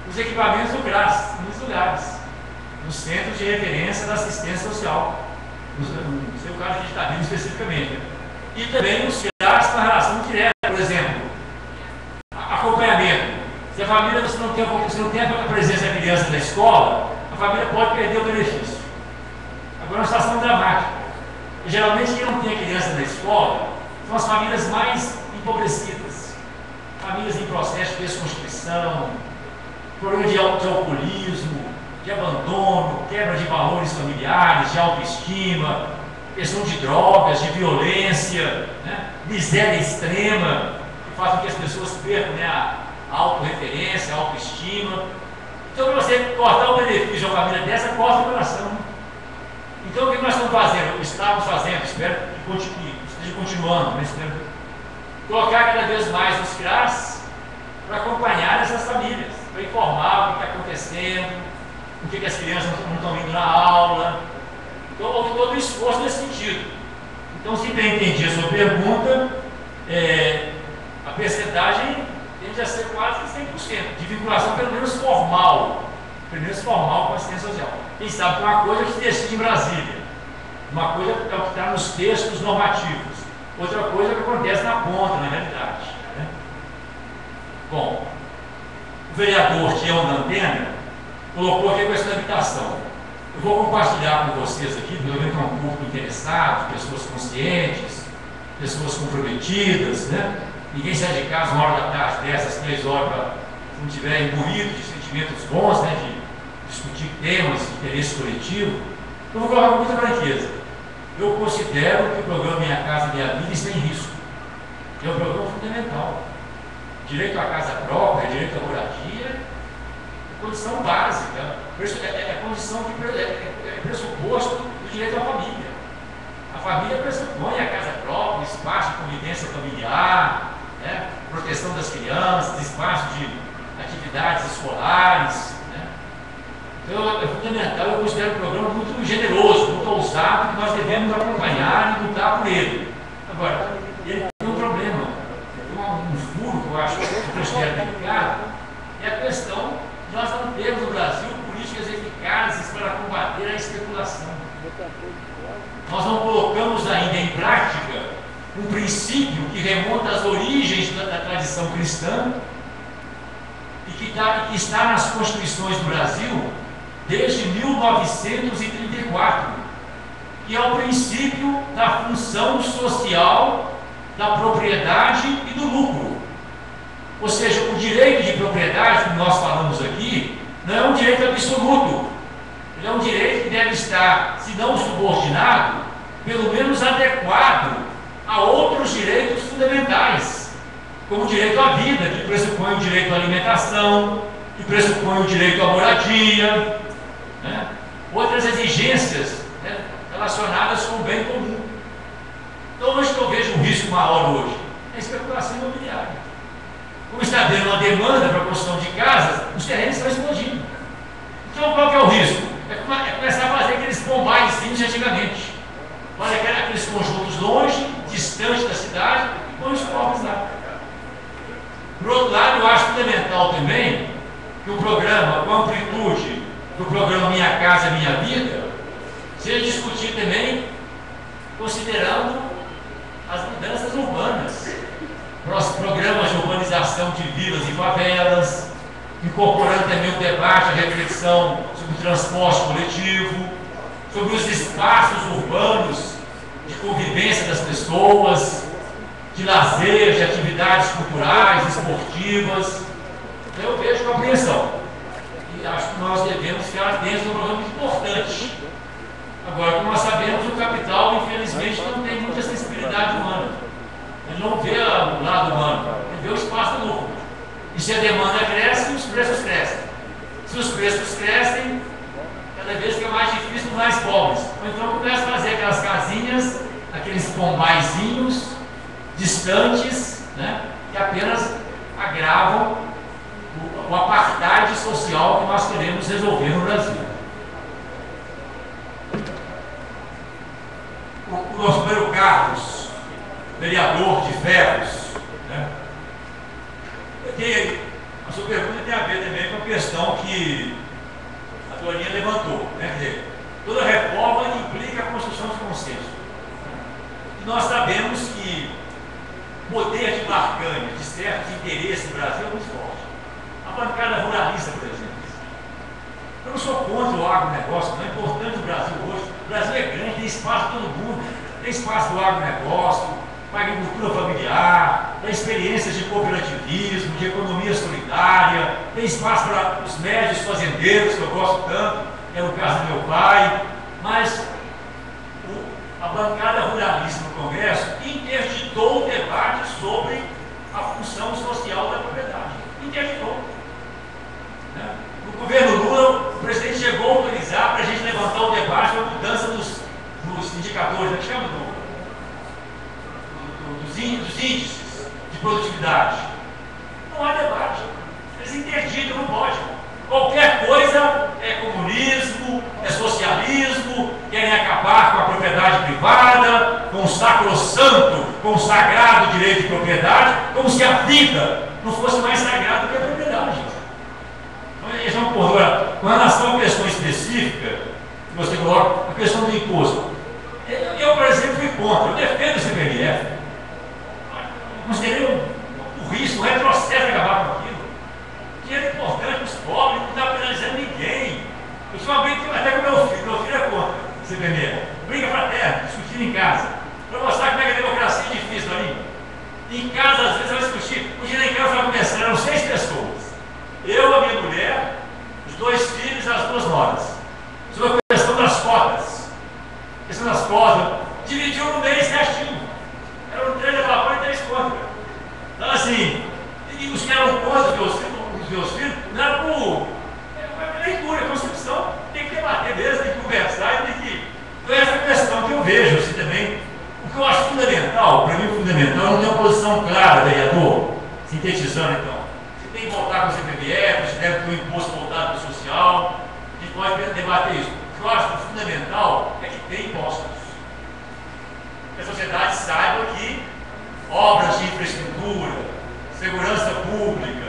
os equipamentos do CRAS, nos lugares, no Centro de Referência da Assistência Social, no seu caso de Itabira especificamente, né? E também os CRAS com relação direta, por exemplo, acompanhamento. Se a família você não tem a presença da criança na escola, a família pode perder o benefício. Agora é uma situação dramática. E, geralmente quem não tem a criança na escola são as famílias mais empobrecidas, famílias em processo de desconstrução, problema de alcoolismo, de abandono, quebra de valores familiares, de autoestima, questão de drogas, de violência, né? Miséria extrema, que faz com que as pessoas percam, né, a autorreferência, a autoestima. Então, para você cortar o benefício de uma família dessa, corta o coração. Então, o que nós estamos fazendo? Estamos fazendo, espero que esteja continuando, né? Colocar cada vez mais os CRAS para acompanhar essas famílias, para informar o que está acontecendo, por que as crianças não estão indo na aula. Então, houve todo o esforço nesse sentido. Então, se bem entendi a sua pergunta, a percentagem tende a ser quase 100% de vinculação, pelo menos formal com a assistência social. Quem sabe que uma coisa que se decide em Brasília, uma coisa é o que está nos textos normativos, outra coisa é o que acontece na ponta, na realidade, né? Bom, o vereador Tião da Antena colocou aqui a questão da habitação. Eu vou compartilhar com vocês aqui, pelo menos um público interessado, pessoas conscientes, pessoas comprometidas, né? Ninguém sai de casa 1 hora da tarde, dessas 3 horas, para não estiver imbuído de sentimentos bons, né? De discutir temas de interesse coletivo. Eu vou colocar com muita franqueza. Eu considero que o programa Minha Casa Minha Vida está em risco. É um programa fundamental. Direito à casa própria, direito à moradia, é condição básica, é condição que é pressuposto do direito à família. A família pressupõe a casa própria, espaço de convivência familiar, né? Proteção das crianças, espaço de atividades escolares, né? Então é fundamental, eu considero o programa muito generoso, muito ousado, que nós devemos acompanhar e lutar por ele. Agora, ele tem um problema, tem um furo que eu acho que eu considero delicado, é a questão de nós não termos no Brasil políticas eficazes para combater a especulação. Nós não colocamos ainda em prática um princípio que remonta às origens da tradição cristã e que está nas constituições do Brasil desde 1934, que é o princípio da função social, da propriedade e do lucro. Ou seja, o direito de propriedade que nós falamos aqui não é um direito absoluto. Ele é um direito que deve estar, se não subordinado, pelo menos adequado a outros direitos fundamentais, como o direito à vida, que pressupõe o direito à alimentação, que pressupõe o direito à moradia, né? Outras exigências, né, relacionadas com o bem comum. Então, onde que eu vejo um risco maior hoje? É a especulação imobiliária. Como está havendo uma demanda para a construção de casas, os terrenos estão explodindo. Então, qual que é o risco? É começar a fazer aqueles pombaizinhos de antigamente. Olha, aqueles conjuntos longe, distante da cidade, e põe os pobres lá. Por outro lado, eu acho fundamental também que o programa, com a amplitude do programa Minha Casa Minha Vida, seja discutido também considerando as mudanças urbanas, programas de urbanização de vilas e favelas, incorporando também o debate, a reflexão sobre o transporte coletivo, sobre os espaços urbanos de convivência das pessoas, de lazer, de atividades culturais, esportivas. Então eu vejo com apreensão. E acho que nós devemos ficar dentro de um programa muito importante. Agora, como nós sabemos, o capital, infelizmente, não tem muita sensibilidade humana. Ele não vê o lado humano, ele vê o espaço do lucro. E se a demanda cresce, os preços crescem. Se os preços crescem, cada vez fica mais difícil para mais pobres. Ou então começa a fazer aquelas casinhas, aqueles pombaizinhos distantes, né, que apenas agravam o apartheid social que nós queremos resolver no Brasil. O nosso primeiro Carlos, vereador de Ferros, né, a sua pergunta tem a ver também com a questão que a teoria levantou, né? Quer dizer, toda reforma implica a construção de consenso. E nós sabemos que o poder de barganha de certos interesses no Brasil é muito forte. A bancada ruralista, por exemplo. Eu não sou contra o agronegócio, não é importante o Brasil hoje. O Brasil é grande, tem espaço para todo mundo. Tem espaço para o agronegócio, para a agricultura familiar, para experiências de cooperativismo, de economia solidária, tem espaço para os médios fazendeiros, que eu gosto tanto, que é o caso do meu pai, mas a bancada ruralista no Congresso interditou o debate sobre a função social da propriedade. Interditou. Né? No governo Lula, o presidente chegou a autorizar para a gente levantar o debate sobre a mudança dos indicadores, né? Chama dos índices de produtividade. Não há debate. Eles interditam, não pode. Qualquer coisa é comunismo, é socialismo, querem acabar com a propriedade privada, com o sacrossanto, com o sagrado direito de propriedade, como se a vida não fosse mais sagrada do que a propriedade. Então, eles vão por agora, com relação à questão específica, que você coloca, a questão do imposto. Eu, por exemplo, fui contra, eu defendo o CPMF. Considerei o risco, o retrocesso de acabar com aquilo. Dinheiro importante para os pobres, não está penalizando ninguém. Eu tinha uma briga até com meu filho é contra o CPMF. Briga fraterna, discutindo em casa. Para mostrar como é que a democracia é difícil ali. Em casa, às vezes, eu vou discutir. O dia em casa vai começar, eram 6 pessoas. Eu, a minha mulher, os 2 filhos e as 2 noras. Sobre a questão das cotas. A questão das cotas, dividiu no mês certinho. Eram 3 a favor e 3 contra. Então, assim, e os que eram contra os meus filhos, não era por leitura, é concepção. Tem que debater mesmo, tem que conversar e tem que. Então, essa questão que eu vejo assim também. O que eu acho fundamental, para mim, fundamental, não tem uma posição clara, vereador, sintetizando então. Se tem que voltar com o CPMF, se deve ter um imposto voltado para o social, a gente pode debater isso. O que eu acho fundamental é que tem impostos. Que a sociedade saiba que obras de infraestrutura, segurança pública,